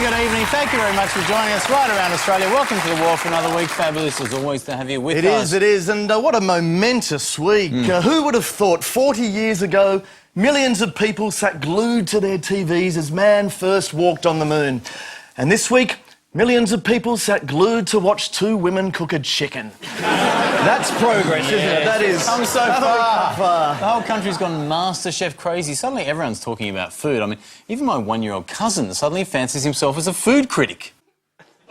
good evening. Thank you very much for joining us right around Australia. Welcome to The Wall for another week. Fabulous as always to have you with us. It is, and what a momentous week. Who would have thought 40 years ago millions of people sat glued to their TVs as man first walked on the moon? And this week, millions of people sat glued to watch two women cook a chicken. That's progress, isn't it? That is. Come so far. The whole country's gone MasterChef crazy. Suddenly everyone's talking about food. I mean, even my one-year-old cousin suddenly fancies himself as a food critic.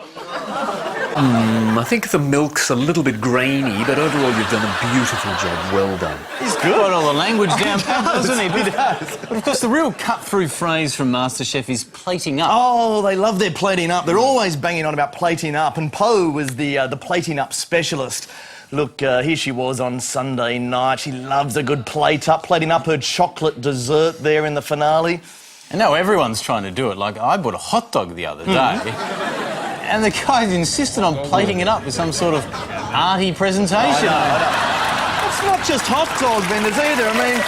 I think the milk's a little bit grainy, but overall you've done a beautiful job. Well done. He's good. Got all the language down pat, doesn't he? But of course, the real cut-through phrase from MasterChef is plating up. Oh, they love their plating up. They're always banging on about plating up, and Poe was the plating up specialist. Look, here she was on Sunday night. She loves a good plate up, plating up her chocolate dessert there in the finale. And now everyone's trying to do it. Like, I bought a hot dog the other day, and the guy insisted on plating it up with some sort of arty presentation. I know. It's not just hot dog vendors either. I mean,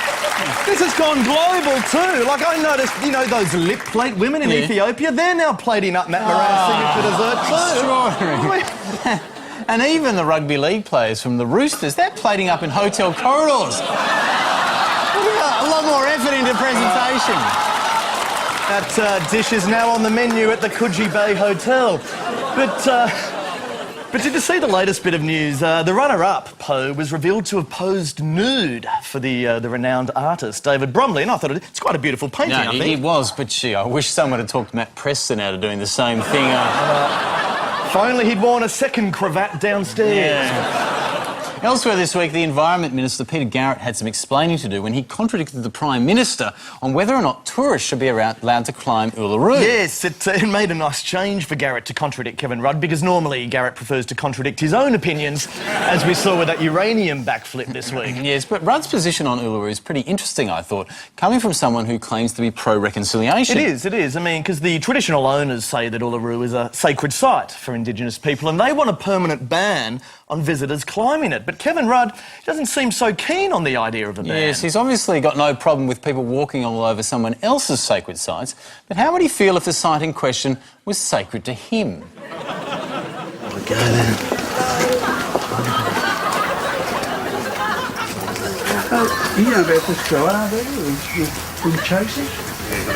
this has gone global too. Like, I noticed, you know, those lip plate women in Ethiopia, they're now plating up Matt Moran's signature dessert too. Extraordinary. And even the rugby league players from the Roosters, they're plating up in hotel corridors. A lot more effort into presentation. That dish is now on the menu at the Coogee Bay Hotel. But did you see the latest bit of news? The runner-up, Poe, was revealed to have posed nude for the renowned artist, David Bromley, and I thought it's quite a beautiful painting, I think. It was, but gee, I wish someone had talked Matt Preston out of doing the same thing. If only he'd worn a second cravat downstairs. Yeah. Elsewhere this week, the Environment Minister, Peter Garrett, had some explaining to do when he contradicted the Prime Minister on whether or not tourists should be allowed to climb Uluru. Yes, it made a nice change for Garrett to contradict Kevin Rudd, because normally Garrett prefers to contradict his own opinions, as we saw with that uranium backflip this week. Yes, but Rudd's position on Uluru is pretty interesting, I thought, coming from someone who claims to be pro-reconciliation. It is. I mean, because the traditional owners say that Uluru is a sacred site for Indigenous people, and they want a permanent ban on visitors climbing it. But Kevin Rudd doesn't seem so keen on the idea of a ban. Yes, he's obviously got no problem with people walking all over someone else's sacred sites, but how would he feel if the site in question was sacred to him? Okay, then. You know about this guy, aren't you? From chasing?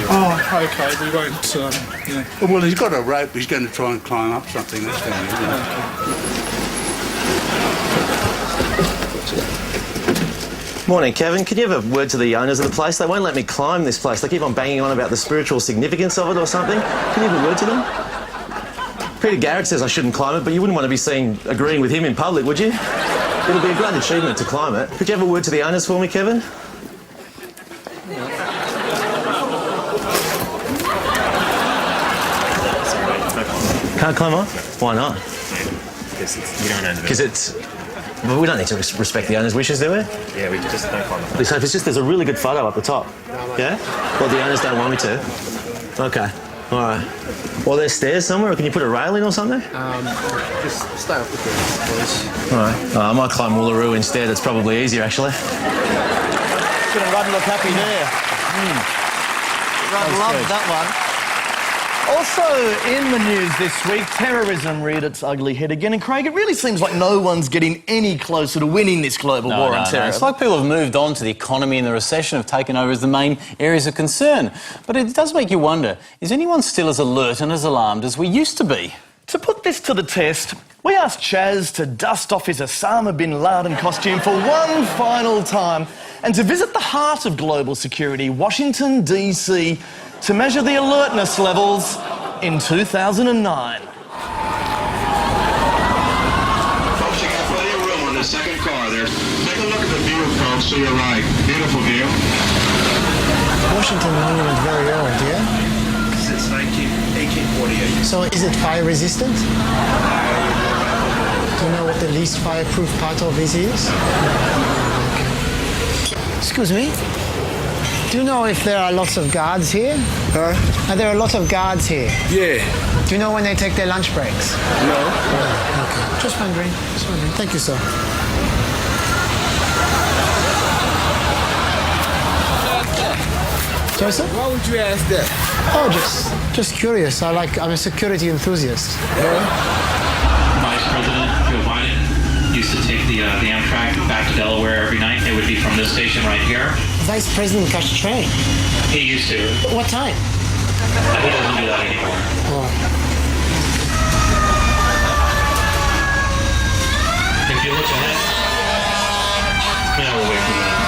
Oh, OK, we won't, yeah. Well, he's got a rope. He's going to try and climb up something. That's going to Morning, Kevin. Could you have a word to the owners of the place? They won't let me climb this place. They keep on banging on about the spiritual significance of it or something. Can you have a word to them? Peter Garrett says I shouldn't climb it, but you wouldn't want to be seen agreeing with him in public, would you? It'll be a great achievement to climb it. Could you have a word to the owners for me, Kevin? Can't climb on? Why not? Because it's... But we don't need to respect the owner's wishes, do we? Yeah, we just don't climb up. So if it's just there's a really good photo up the top. Yeah? Well, the owners don't want me to. Okay. All right. Well, there's stairs somewhere, or can you put a rail in or something? Just stay off the ground, please. All right. I might climb Uluru instead. It's probably easier, actually. Gonna Rudd look happy there. Rudd loved that one. Also in the news this week, terrorism reared its ugly head again. And Craig, it really seems like no one's getting any closer to winning this global war on terror. It's like people have moved on to the economy and the recession have taken over as the main areas of concern. But it does make you wonder, is anyone still as alert and as alarmed as we used to be? To put this to the test, we asked Chaz to dust off his Osama bin Laden costume for one final time and to visit the heart of global security, Washington, D.C., to measure the alertness levels in 2009. Folks, you got plenty of room on the second car there. Take a look at the view, folks, to your right. Beautiful view. Washington Monument very old, yeah? Since 1848. So is it fire resistant? Do you know what the least fireproof part of this is? Excuse me? Do you know if there are lots of guards here? Huh? Are there a lot of guards here? Yeah. Do you know when they take their lunch breaks? No. Okay. Just wondering. Thank you, sir. Joseph? Why would you ask that? Oh, just curious. I'm a security enthusiast. Vice President Joe Biden used to take the Amtrak back to Delaware every night. It would be from this station right here. Vice President catch a train. He used to. What time? He doesn't do that anymore. Oh. If you look ahead, now we'll wait for that.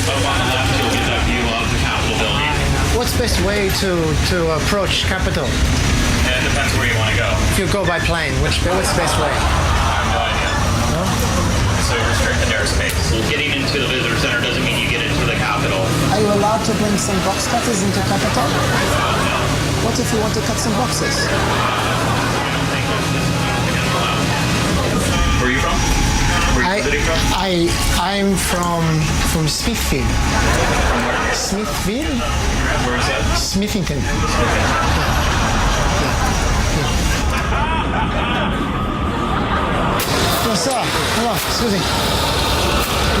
Up on the left, you'll get that view of the Capitol building. What's the best way to approach Capitol? It depends where you want to go. If you go by plane, what's the best way? I have no idea. So restricted airspace. Getting into the visitor center doesn't mean you get into the Capitol. Are you allowed to bring some box cutters into Capitol? No. What if you want to cut some boxes? Where are you from? Where are you visiting from? I'm from Smithfield. From where? Smithfield? Where is that? Smithington. Hello, sir. Hello, excuse me.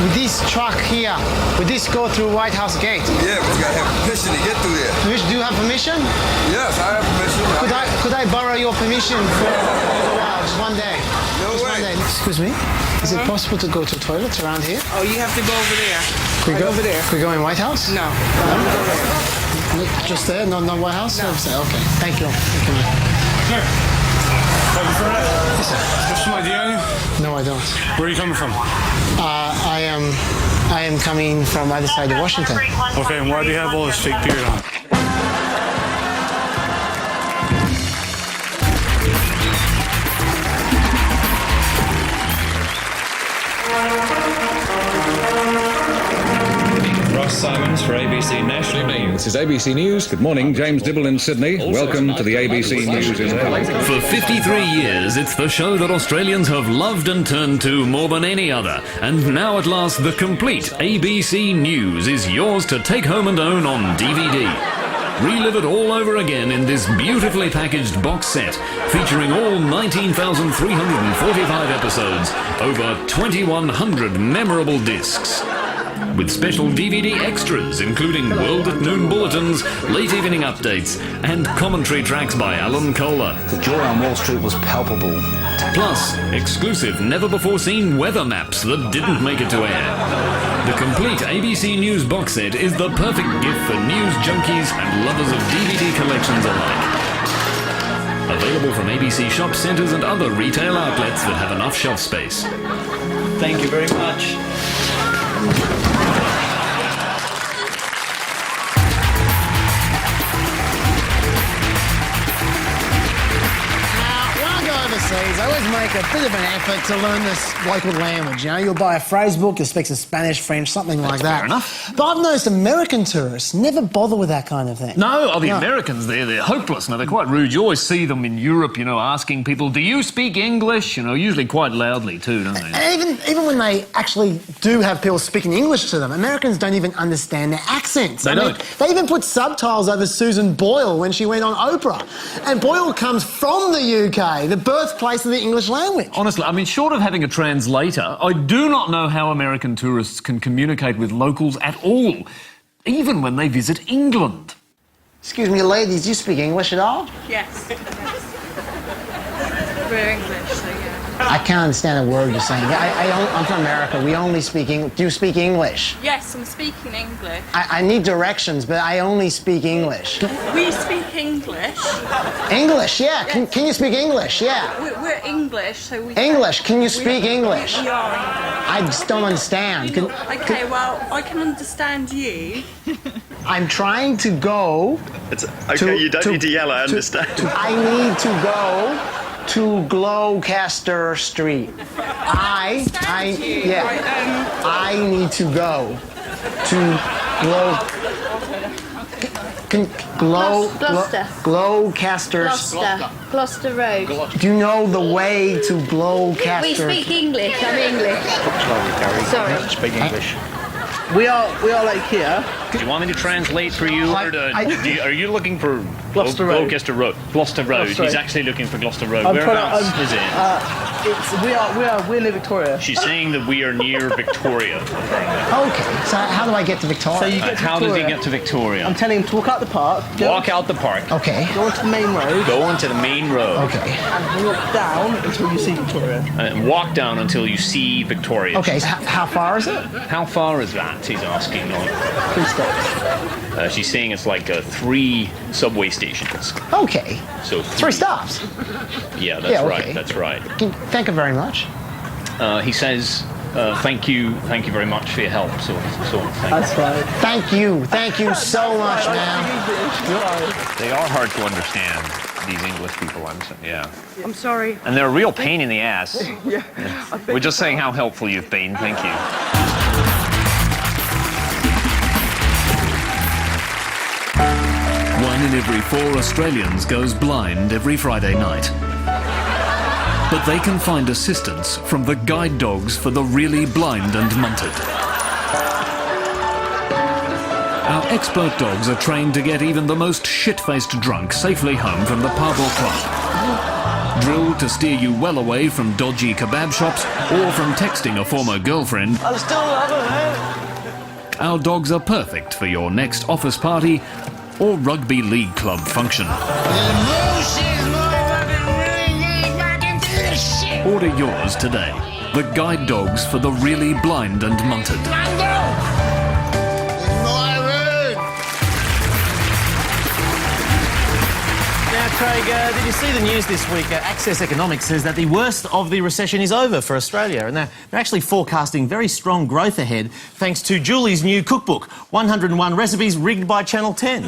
With this truck here, would this go through White House gate? Yeah, but you gotta have permission to get through there. Do you have permission? Yes, I have permission. Could I borrow your permission for a while, just one day? No Just way. one day. Excuse me. Is it possible to go to toilets around here? Oh, you have to go over there. Could we go over there. Could we go in White House? No. Just there? No White House? No. Okay. Thank you. Yes, sir. Got some idea on you? No, I don't. Where are you coming from? I am coming from either side of Washington. Okay, and why do you have all this fake beard on? Ross Simons for ABC National News. This is ABC News. Good morning, James Dibble in Sydney. Welcome to the ABC News in LA. For 53 years, it's the show that Australians have loved and turned to more than any other. And now at last, the complete ABC News is yours to take home and own on DVD. Relive it all over again in this beautifully packaged box set, featuring all 19,345 episodes, over 2,100 memorable discs. With special DVD extras, including World at Noon bulletins, late evening updates, and commentary tracks by Alan Kohler. The joy on Wall Street was palpable. Plus, exclusive, never-before-seen weather maps that didn't make it to air. The complete ABC News box set is the perfect gift for news junkies and lovers of DVD collections alike. Available from ABC shop centres and other retail outlets that have enough shelf space. Thank you very much. Overseas, I always make a bit of an effort to learn this local language. You know, you'll buy a phrase book, you'll speak some Spanish, French, something like that. Fair enough. But I've noticed American tourists never bother with that kind of thing. No, the Americans, they're hopeless. No, they're quite rude. You always see them in Europe, asking people, do you speak English? Usually quite loudly too, don't they? And even when they actually do have people speaking English to them, Americans don't even understand their accents. They don't. They even put subtitles over Susan Boyle when she went on Oprah. And Boyle comes from the UK, the birthplace of the English language. Honestly, short of having a translator, I do not know how American tourists can communicate with locals at all, even when they visit England. Excuse me, ladies, do you speak English at all? Yes. We're English, so yeah. I can't understand a word you're saying. I'm from America. We only speak English. Do you speak English? Yes, I'm speaking English. I need directions, but I only speak English. We speak English. English, yeah. Yes. Can you speak English? Yeah. We're English, so we... English, can you speak English? We are English. I just don't understand. Okay, well, I can understand you. I'm trying to go... You don't need to yell, I understand. I need to go to Gloucester Street. I need to go to Gloucester. Gloucester Road. Do you know the way to Gloucester? We speak English. I'm English. Sorry. Speak English. We are like here. Do you want me to translate for you? Are you looking for Gloucester Road. Gloucester Road. Gloucester Road. Gloucester He's Road. actually looking for Gloucester Road. I'm Whereabouts is it? We're near Victoria. She's saying that we are near Victoria. Okay, so how do I get to Victoria? So you get to How does he Victoria. get to Victoria? I'm telling him to walk out the park. Walk out the park. Okay. Go onto the main road. Go onto the main road. Okay. And walk down until you see Victoria. And walk down until you see Victoria. Okay, so how far is it? How far is that? He's asking. 3 stops. She's saying it's like 3 subway stations. Okay. So 3 stops. Yeah, that's Yeah, okay. right. That's right. Thank you very much. He says, thank you very much for your help. So thank That's right. Thank you so much, man. They are hard to understand, these English people. Yeah. I'm sorry. And they're a real pain in the ass. Yeah. We're just saying how helpful you've been. Thank you. One in every 4 Australians goes blind every Friday night. But they can find assistance from the guide dogs for the really blind and munted. Our expert dogs are trained to get even the most shit-faced drunk safely home from the pub or club. Drilled to steer you well away from dodgy kebab shops or from texting a former girlfriend. I'm still loving it. Our dogs are perfect for your next office party or rugby league club function. Order yours today. The guide dogs for the really blind and munted. Now, Craig, did you see the news this week? Access Economics says that the worst of the recession is over for Australia, and they're actually forecasting very strong growth ahead thanks to Julie's new cookbook, 101 Recipes Rigged by Channel 10.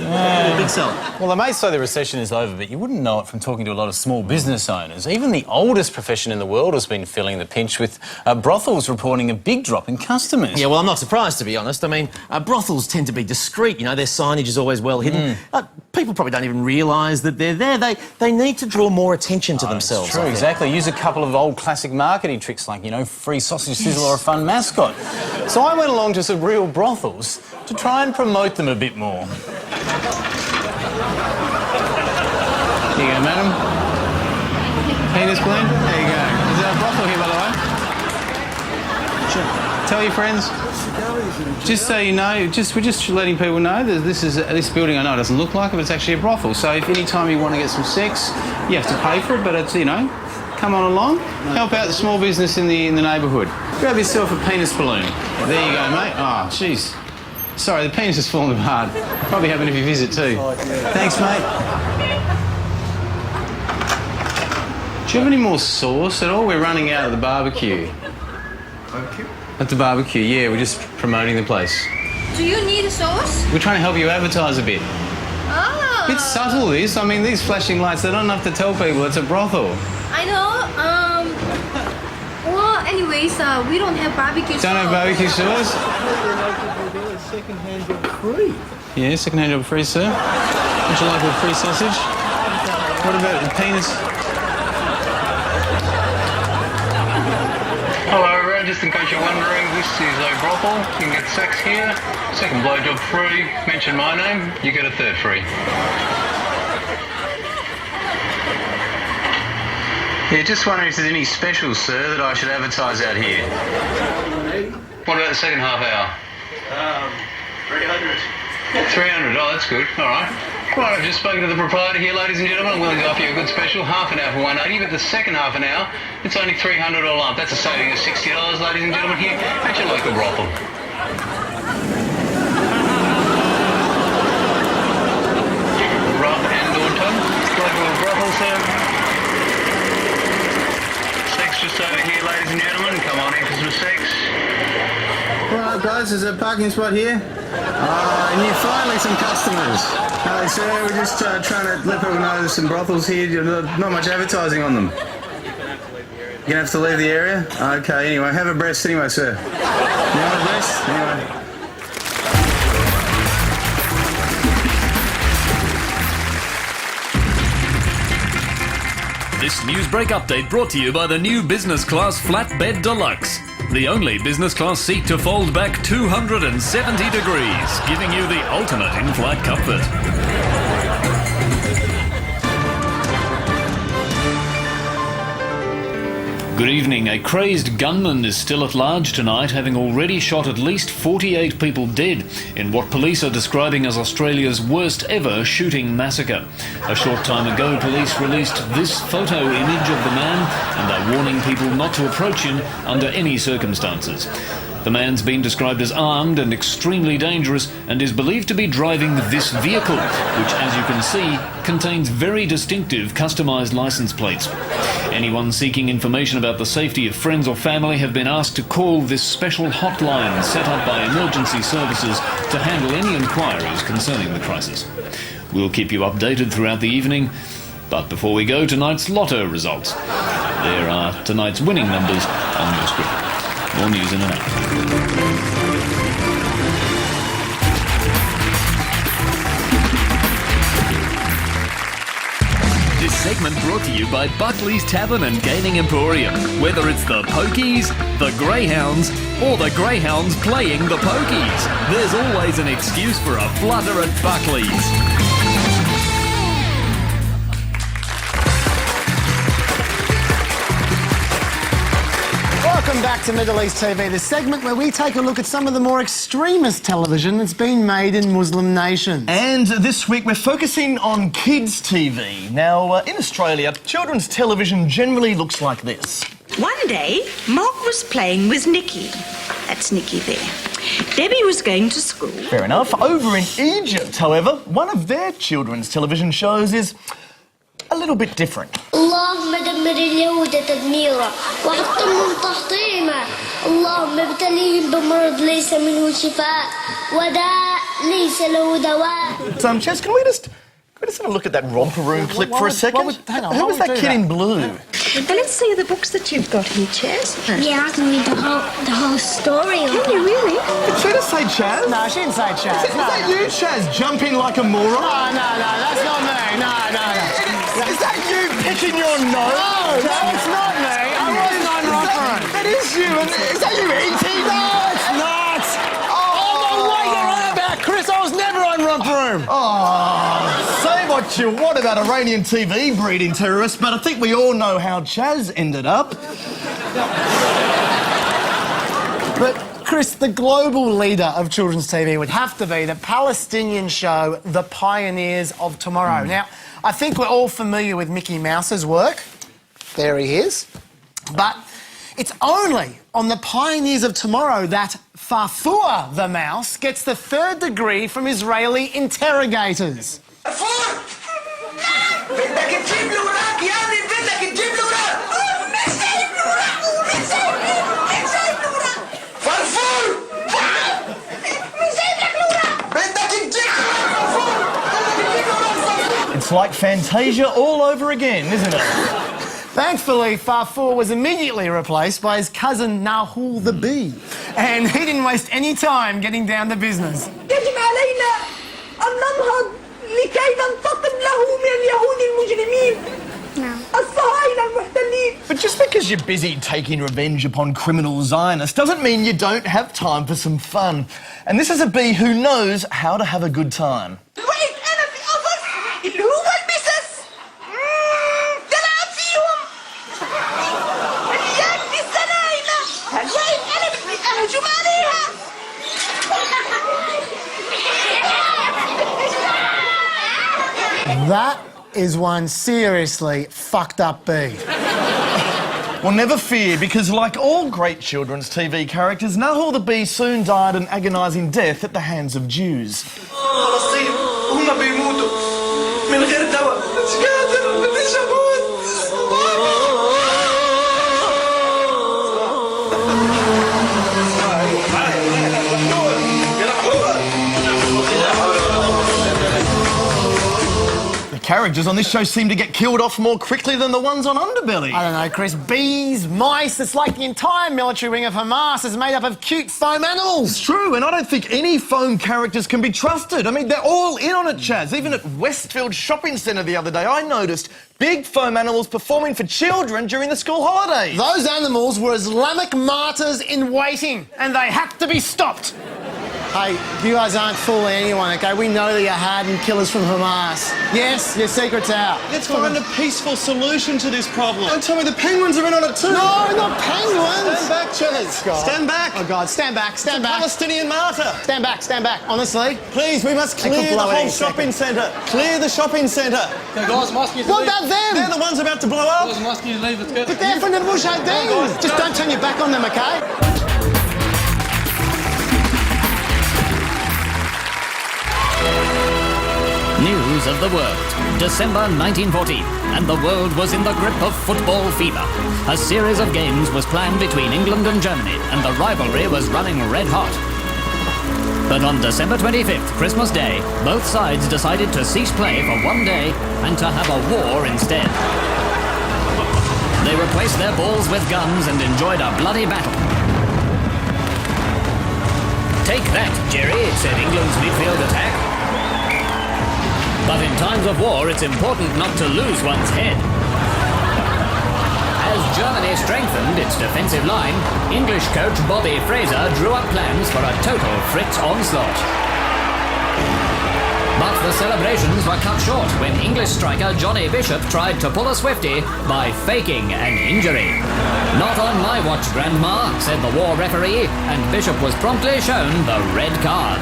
Big sell. Well, they may say the recession is over, but you wouldn't know it from talking to a lot of small business owners. Even the oldest profession in the world has been feeling the pinch, with brothels reporting a big drop in customers. Yeah, well, I'm not surprised, to be honest. I mean, brothels tend to be discreet, you know, their signage is always well hidden. People probably don't even realise that they're there. They need to draw more attention to themselves. True, exactly. Use a couple of old classic marketing tricks like, you know, free sausage sizzle or a fun mascot. So I went along to some real brothels to try and promote them a bit more. Here you go, madam. Penis balloon? There you go. Is there a brothel here, by the way? Sure. Tell your friends. Just so you know, we're just letting people know that this building, I know it doesn't look like it, but it's actually a brothel. So if any time you want to get some sex, you have to pay for it, but it's, you know, come on along, help out the small business in the neighbourhood. Grab yourself a penis balloon. There you go, mate. Oh, jeez. Sorry, the penis has fallen apart. Probably happen if you visit too. Thanks, mate. Do you have any more sauce at all? We're running out of the barbecue. Barbecue? At the barbecue, yeah, we're just promoting the place. Do you need a sauce? We're trying to help you advertise a bit. Oh. It's subtle, this. I mean, these flashing lights, they don't have to tell people it's a brothel. I know. Well, anyways, we don't have barbecue sauce. Don't have barbecue sauce? Second-hand job free. Yeah, second-hand job free, sir. Would you like a free sausage? What about the penis? Hello, just in case you're wondering, this is a brothel. You can get sex here. Second blowjob free. Mention my name, you get a third free. Yeah, just wondering if there's any specials, sir, that I should advertise out here. What about the second half hour? 300. 300, oh, that's good. All right. Right, I've just spoken to the proprietor here, ladies and gentlemen. I'm willing to offer you a good special, half an hour for 180, but the second half an hour, it's only 300 all up. That's a saving of $60, ladies and gentlemen, here at your local brothel. Rough and Dorton, local brothel, sir. Sex just over here, ladies and gentlemen. Come on in for some sex. Right, guys, there's a parking spot here. And you're finally some customers. Sir, we're just trying to let people know there's some brothels here. Not much advertising on them. You're going to have to leave the area? Okay, anyway, have a breast anyway, sir. You want a breast? Anyway. This Newsbreak update brought to you by the new Business Class Flatbed Deluxe. the only business class seat to fold back 270 degrees, giving you the ultimate in-flight comfort. Good evening. A crazed gunman is still at large tonight, having already shot at least 48 people dead in what police are describing as Australia's worst ever shooting massacre. A short time ago, police released this photo image of the man and are warning people not to approach him under any circumstances. The man's been described as armed and extremely dangerous and is believed to be driving this vehicle, which, as you can see, contains very distinctive customised licence plates. Anyone seeking information about the safety of friends or family have been asked to call this special hotline set up by emergency services to handle any inquiries concerning the crisis. We'll keep you updated throughout the evening, but before we go, tonight's lotto results. There are tonight's winning numbers on your screen. More news in an hour. This segment brought to you by Buckley's Tavern and Gaming Emporium. Whether it's the Pokies, the Greyhounds, or the Greyhounds playing the Pokies, there's always an excuse for a flutter at Buckley's. Welcome back to Middle East TV, the segment where we take a look at some of the more extremist television that's been made in Muslim nations. And this week we're focusing on kids' TV. Now, in Australia, children's television generally looks like this. One day, Mark was playing with Nikki. That's Nikki there. Debbie was going to school. Fair enough. Over in Egypt, however, one of their children's television shows is a little bit different. اللهم دمر اليهود تدميرا وحطمهم تحطيما اللهم ابتليهم بمرض ليس منه شفاء وداء ليس له دواء. Chaz, can we just have a look at that romper room clip for a second? Who was that kid in blue? Now let's see the books that you've got here, Chaz. Yeah, I can read the whole story. Can you really? Did she just say Chaz? No, she didn't say Chaz. Is that you, Chaz, jumping like a moron? No, that's not me. No. Is that you picking your nose? No, it's not me. I wasn't on romper room. That is you. Is that you, E.T.? No, it's not. Oh, no way you're on about, Chris. I was never on romper room. Oh, say what you want about Iranian TV breeding terrorists, but I think we all know how Chaz ended up. But, Chris, the global leader of children's TV would have to be the Palestinian show The Pioneers of Tomorrow. Now, I think we're all familiar with Mickey Mouse's work. There he is. But it's only on The Pioneers of Tomorrow that Farfour the mouse gets the 3rd degree from Israeli interrogators. It's like Fantasia all over again, isn't it? Thankfully, Farfour was immediately replaced by his cousin Nahul the bee, and he didn't waste any time getting down to business. يجب علينا أن ننهض لكي ننتقم له من اليهود المجرمين الصهاينة المحتلين. But just because you're busy taking revenge upon criminal Zionists doesn't mean you don't have time for some fun. And this is a bee who knows how to have a good time. That is one seriously fucked up bee. Well, never fear, because like all great children's TV characters, Nahul the bee soon died an agonising death at the hands of Jews. characters on this show seem to get killed off more quickly than the ones on Underbelly. I don't know, Chris. Bees, mice, it's like the entire military wing of Hamas is made up of cute foam animals. It's true, and I don't think any foam characters can be trusted. I mean, they're all in on it, Chaz. Even at Westfield Shopping Centre the other day, I noticed big foam animals performing for children during the school holidays. Those animals were Islamic martyrs in waiting, and they had to be stopped. Hey, you guys aren't fooling anyone, OK? We know that you're hardened killers from Hamas. Yes, your secret's out. Let's find a peaceful solution to this problem. Don't tell me the penguins are in on it too. No, not penguins. Stand back, Chaz. God. Stand back. Oh, God, stand back, stand back. Palestinian martyr. Stand back, honestly. Please, we must They could clear the blow it whole any shopping centre. Clear the shopping centre. What about them? They're the ones about to blow up. But they're from the Mujahideen. Just don't turn your back on them, OK? News of the world. December 1914, and the world was in the grip of football fever. A series of games was planned between England and Germany, and the rivalry was running red hot. But on December 25th, Christmas Day, both sides decided to cease play for one day and to have a war instead. They replaced their balls with guns and enjoyed a bloody battle. "Take that, Jerry," said England's midfield attack. But in times of war, it's important not to lose one's head. As Germany strengthened its defensive line, English coach Bobby Fraser drew up plans for a total Fritz onslaught. But the celebrations were cut short when English striker Johnny Bishop tried to pull a Swiftie by faking an injury. "Not on my watch, Grandma," said the war referee, and Bishop was promptly shown the red card.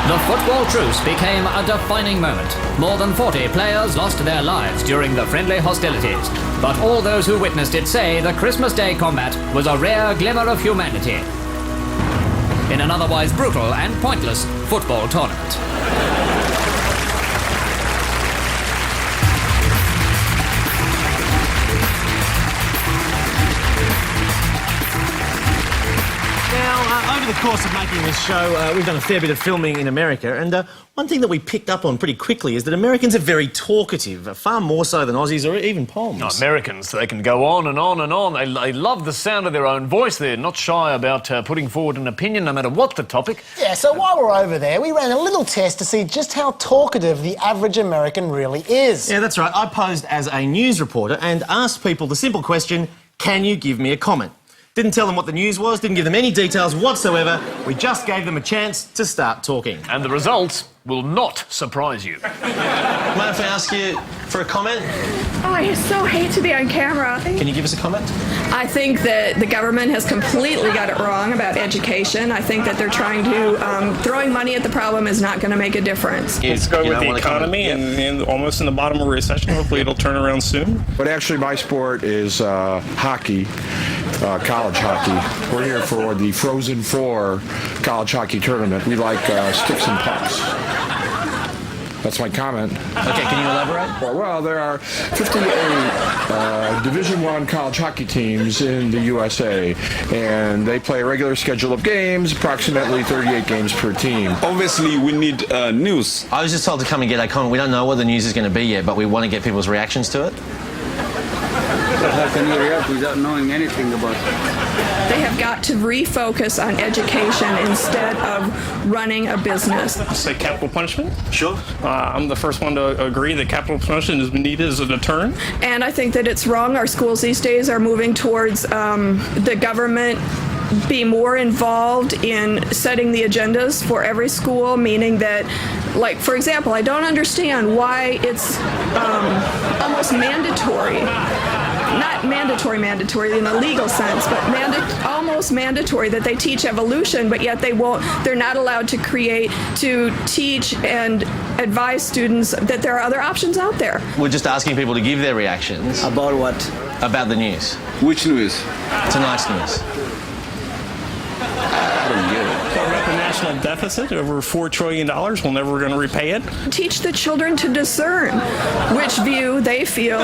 The football truce became a defining moment. More than 40 players lost their lives during the friendly hostilities. But all those who witnessed it say the Christmas Day combat was a rare glimmer of humanity in an otherwise brutal and pointless football tournament. Over the course of making this show, we've done a fair bit of filming in America, and one thing that we picked up on pretty quickly is that Americans are very talkative, far more so than Aussies or even Poms. No, Americans, they can go on and on and on. They love the sound of their own voice. They're not shy about putting forward an opinion, no matter what the topic. Yeah, so while we're over there, we ran a little test to see just how talkative the average American really is. Yeah, that's right. I posed as a news reporter and asked people the simple question, can you give me a comment? Didn't tell them what the news was, didn't give them any details whatsoever. We just gave them a chance to start talking. And the results will not surprise you. Mind if I ask you for a comment? Oh, I so hate to be on camera. Can you give us a comment? I think that the government has completely got it wrong about education. I think that they're trying to, throwing money at the problem is not going to make a difference. Let's go with the economy and almost in the bottom of a recession. Hopefully it'll turn around soon. But actually my sport is hockey, college hockey. We're here for the Frozen Four college hockey tournament. We like sticks and pucks. That's my comment. Okay, can you elaborate? Well, there are 58 Division I college hockey teams in the USA, and they play a regular schedule of games, approximately 38 games per team. Obviously, we need news. I was just told to come and get a comment. We don't know what the news is going to be yet, but we want to get people's reactions to it. How can you react without knowing anything about it? They have got to refocus on education instead of running a business. Say capital punishment? Sure. I'm the first one to agree that capital punishment is needed as a deterrent. And I think that it's wrong. Our schools these days are moving towards the government be more involved in setting the agendas for every school, meaning that, like, for example, I don't understand why it's almost mandatory. Not mandatory in a legal sense, but almost mandatory that they teach evolution, but yet they're not allowed to teach and advise students that there are other options out there. We're just asking people to give their reactions. About what? About the news. Which news? Tonight's news. I don't get it. national deficit over $4 trillion. We're never going to repay it. Teach the children to discern which view they feel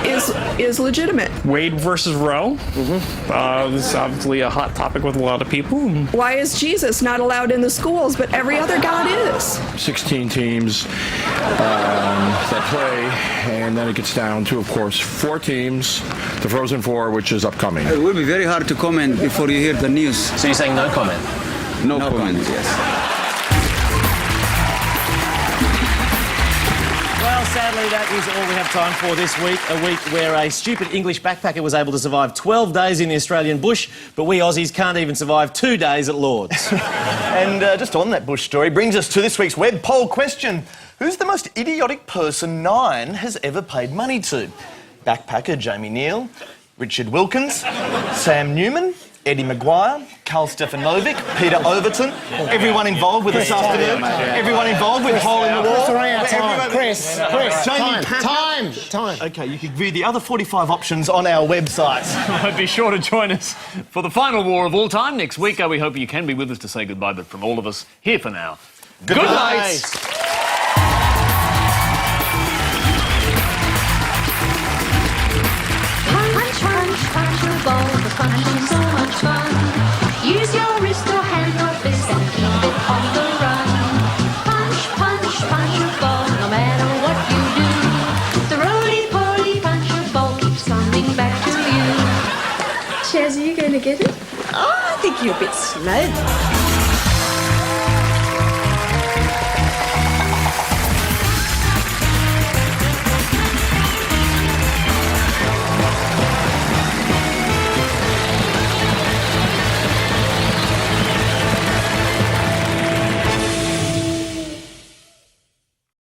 is legitimate. Wade versus Roe. This is obviously a hot topic with a lot of people. Why is Jesus not allowed in the schools, but every other God is? 16 teams that play, and then it gets down to, of course, 4 teams, the Frozen Four, which is upcoming. It will be very hard to comment before you hear the news. So you're saying no comment? No comment, yes. Well, sadly, that is all we have time for this week. A week where a stupid English backpacker was able to survive 12 days in the Australian bush, but we Aussies can't even survive 2 days at Lord's. And just on that bush story, brings us to this week's web poll question. Who's the most idiotic person Nine has ever paid money to? Backpacker Jamie Neal, Richard Wilkins, Sam Newman, Eddie Maguire, Carl Stefanovic, Peter Overton, everyone involved with this afternoon, everyone involved with Hole in the Wall. Chris, time. Okay, you can view the other 45 options on our website. Be sure to join us for the final war of all time next week. We hope you can be with us to say goodbye, but from all of us, here for now, good night. Punch your ball, the punch is so much fun. Use your wrist or hand or fist and keep it on the run. Punch your ball, no matter what you do. The roly-poly punch your ball keeps coming back to you. Chaz, are you going to get it? Oh, I think you're a bit slow.